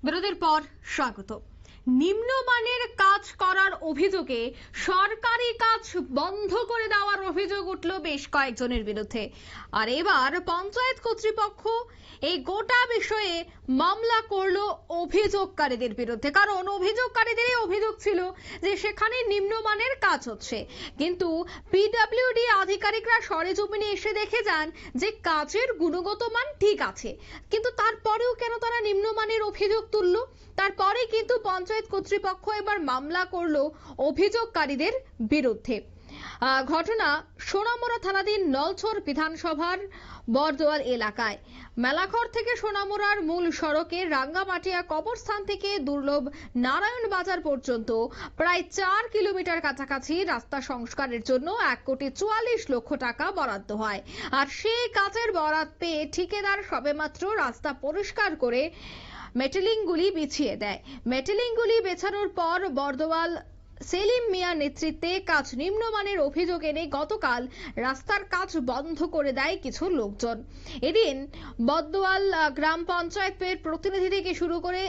বিরতির পর স্বাগত। নিম্নমানের কাজ করার অভিযোগে সরকারি কাজ বন্ধ করে দেওয়ার অভিযোগ উঠল বেশ কয়েকজনের বিরুদ্ধে। আর এবার পঞ্চায়েত কর্তৃপক্ষ এই গোটা বিষয়ে মামলা করলো অভিযোগকারীদের বিরুদ্ধে। কারণ অভিযোগকারীদের অভিযোগ ছিল যে সেখানে নিম্নমানের কাজ হচ্ছে, কিন্তু পিডব্লিউডি আধিকারিকরা সরেজমিনে এসে দেখে যান যে কাজের গুণগত মান ঠিক আছে, কিন্তু তারপরেও কেন তারা নিম্নমানের অভিযোগ তুললো। তারপরে কিন্তু পঞ্চায়েত কর্তৃপক্ষ এবার মামলা করলো অভিযোগকারীদের বিরুদ্ধে। ঘটনা সোনামুড়া থানাধীন নলছর বিধানসভার বরদোয়াল এলাকায়। মেলাঘর থেকে সোনামুড়ার মূল সড়কে রাঙ্গামাটিয়া কবরস্থান থেকে দুর্লভ নারায়ণ বাজার পর্যন্ত প্রায় 4 কিলোমিটার কাছাকাছি রাস্তা সংস্কারের জন্য 1,44,00,000 টাকা বরাদ্দ হয়। আর সেই কাজের বরাদ পেয়ে ঠিকাদার সবেমাত্র রাস্তা পরিষ্কার করে মেটেলিংগুলি বিছিয়ে দেয়। মেটেলিংগুলি বেছানোর পর বরদোয়াল সেলিম মিয়ার নেতৃত্বে কাজ নিম্নমানের অভিযোগ এনে গতকাল রাস্তার কাজ বন্ধ করে দেয় কিছু লোকজন। এদিন বরদোয়াল গ্রাম পঞ্চায়েতের প্রতিনিধি থেকে শুরু করে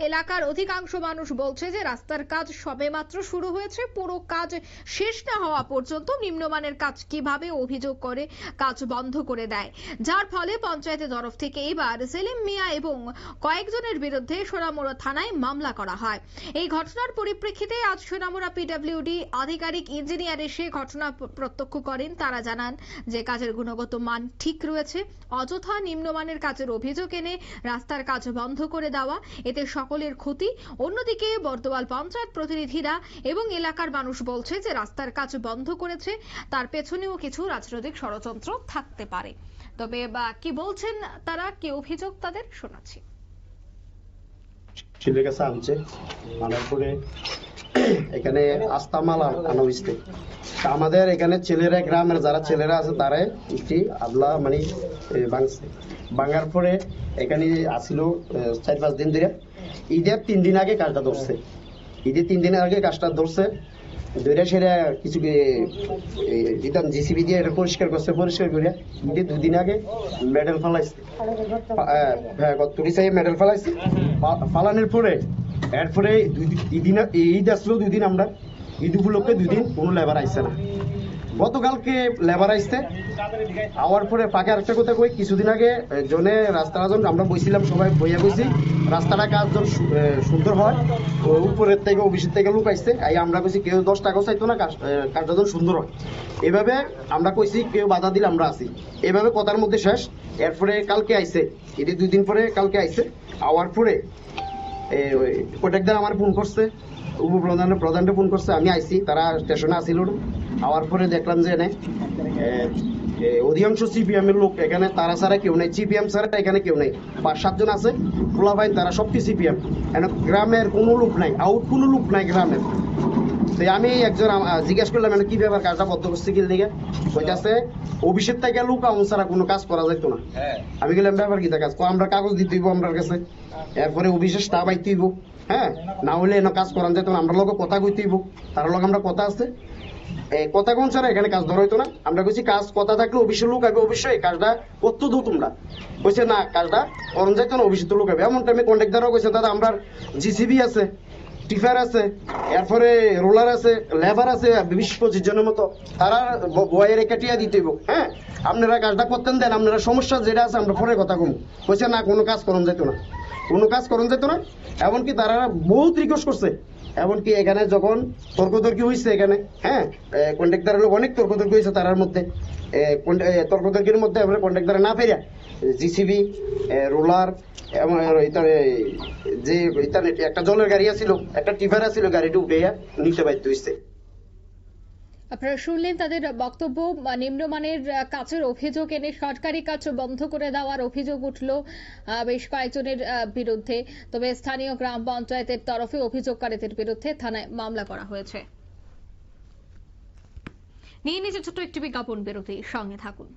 এলাকার অধিকাংশ মানুষ বলছে যে রাস্তার কাজ সবেমাত্র শুরু হয়েছে, পুরো কাজ শেষ না হওয়া পর্যন্ত নিম্নমানের কাজ কিভাবে অভিযোগ করে কাজ বন্ধ করে দেয়, যার ফলে পঞ্চায়েতের তরফ থেকে এবার সেলিম মিয়া এবং কয়েকজনের বিরুদ্ধে সোনামুড়া থানায় মামলা করা হয়। এই ঘটনার পরিপ্রেক্ষিতে আজ সোনামুড়া পিডব্লিউডি আধিকারিক ইঞ্জিনিয়ার এসে ঘটনা প্রত্যক্ষ করেন। তারা জানান যে কাজের গুণগত মান ঠিক রয়েছে, অযথা নিম্নমানের কাজের অভিযোগ এনে রাস্তার কাজ বন্ধ করে দেওয়া এতে সকলের ক্ষতি। অন্যদিকে বরদোয়াল পঞ্চায়েত প্রতিনিধিরা এবং এলাকার মানুষ বলছে যে রাস্তার কাজ বন্ধ করেছে তার পেছনেও কিছু রাজনৈতিক ষড়যন্ত্র থাকতে পারে। তবে কি বলছেন তারা, কি অভিযোগ তাদের শোনাচ্ছি। ছেলে কাছে আনছে, আনার পরে এখানে আস্তামাল আনা হয়েছে। আমাদের এখানে ছেলেরা, গ্রামের যারা ছেলেরা আছে তারাই একটি আদলা মানে ভাঙার পরে এখানে আসিল 4-5 দিন ধরে। ঈদের 3 দিন আগে কাজটা ধরছে, ঈদের 3 দিন আগে কাজটা ধরছে ধরে সেটা কিছু জিসিবি দিয়ে এটা পরিষ্কার করছে। পরিষ্কার করে ঈদের 2 দিন আগে মেডেল ফালাইছে, মেডেল ফালাইছে। ফালানোর পরে এরপরে ঈদ আসলো 2 দিন, আমরা ঈদ উপলক্ষে 2 দিন কোনো লেবার আইসে না। গতকালকে লেবার আইসতে আওয়ার পরে পাকে আরেকটা কথা কই, কিছুদিন আগে জনে রাস্তাটা যখন আমরা বইছিলাম, সবাই বইয়া বইছি রাস্তাটা কাজ যখন সুন্দর হয় উপরের থেকে অফিসের থেকে লোক আইসতে, আমরা কইছি কেউ 10 টাকাও চাইতো না কাজটা যখন সুন্দর হয়। এভাবে আমরা কইছি কেউ বাধা দিলে আমরা আসি, এভাবে কথার মধ্যে শেষ। এরপরে কালকে আইসে, ঈদের 2 দিন পরে কালকে আইসে। আওয়ার পরে প্রত্যেকদিন আমার ফোন করছে, উপপ্রধানটা ফোন করছে, আমি আইসি, তারা স্টেশনে আসিল। আওয়ার পরে দেখলাম যে অধিকাংশ সিপিএম এর লোক এখানে, তারা ছাড়া কেউ নেই, সিপিএম ছাড়া এখানে কেউ নেই। 5-7 জন আছে পোলা ভাই, তারা সবটি সিপিএম। গ্রামের কোনো লোক নাই, আউট কোনো লোক নাই গ্রামের। তো আমি একজন জিজ্ঞেস করলাম কি ব্যাপার, কাজটা বদ্ধ করছে কি দিকে, কইতাছে অফিসের থেকে লোক আমার ছাড়া কোনো কাজ করা যেত না। আমি গেলাম ব্যাপার কি কাজ, আমরা কাগজ দিতে হইব আমার কাছে, এরপরে অফিসের স্টাফ আইতে হইব, হ্যাঁ, না হলে এনে কাজ করান যেত না। আমরা লোক কথা কইতে হইব, তার লোক আমরা কথা আছে, কথা কোন ছাড়া এখানে কাজ ধরা হইতো না। আমরা কইছি কাজ কথা থাকলে অফিসের লোক আগে, অবশ্যই কাজটা করতে দো তোমরা। কইছে না, কাজটা করন যাইতো না, অফিসের তো লোক আগে। এমন টাইমে কন্ট্রাক্টরও কইছে দাদা আমরা জিসিবি আছে, টিফার আছে, এরপরে রোলার আছে, লেবার আছে 20-25 জনের মতো, তারা বয়ের কাটিয়া দিতে হইব। হ্যাঁ, আপনারা কাজটা করতেন দেন, আপনারা সমস্যা যেটা আছে আমরা পরে কথা কম। কইছে না, কোনো কাজ করন যেত না, কোনো কাজ করন যেত না। এমনকি তারা বহুত রিকোয়েস্ট করছে, এমনকি এখানে যখন তর্কতর্কি হয়েছে এখানে, হ্যাঁ, কন্ট্রাক্টরের লোক অনেক তর্কতর্কি হয়েছে, তার মধ্যে তর্কতর্কির মধ্যে আমরা কন্ট্রাক্টরে না পেরিয়া জিসিবি, রোলার, যে একটা জলের গাড়ি আছিল, একটা টিফার আছিল, গাড়িটা উঠে নিতে বাধ্য হয়েছে। আপনারা শুনলেন তাদের বক্তব্য। নিম্নমানের কাজের অভিযোগ এনে সরকারি কাজ বন্ধ করে দেওয়ার অভিযোগ উঠল বেশ কয়েকজনের বিরুদ্ধে। তবে স্থানীয় গ্রাম পঞ্চায়েতের তরফে অভিযোগকারীদের বিরুদ্ধে থানায় মামলা করা হয়েছে। নিয়ে নিচে ছোট্ট একটি বিজ্ঞাপন বিরতি, সঙ্গে থাকুন।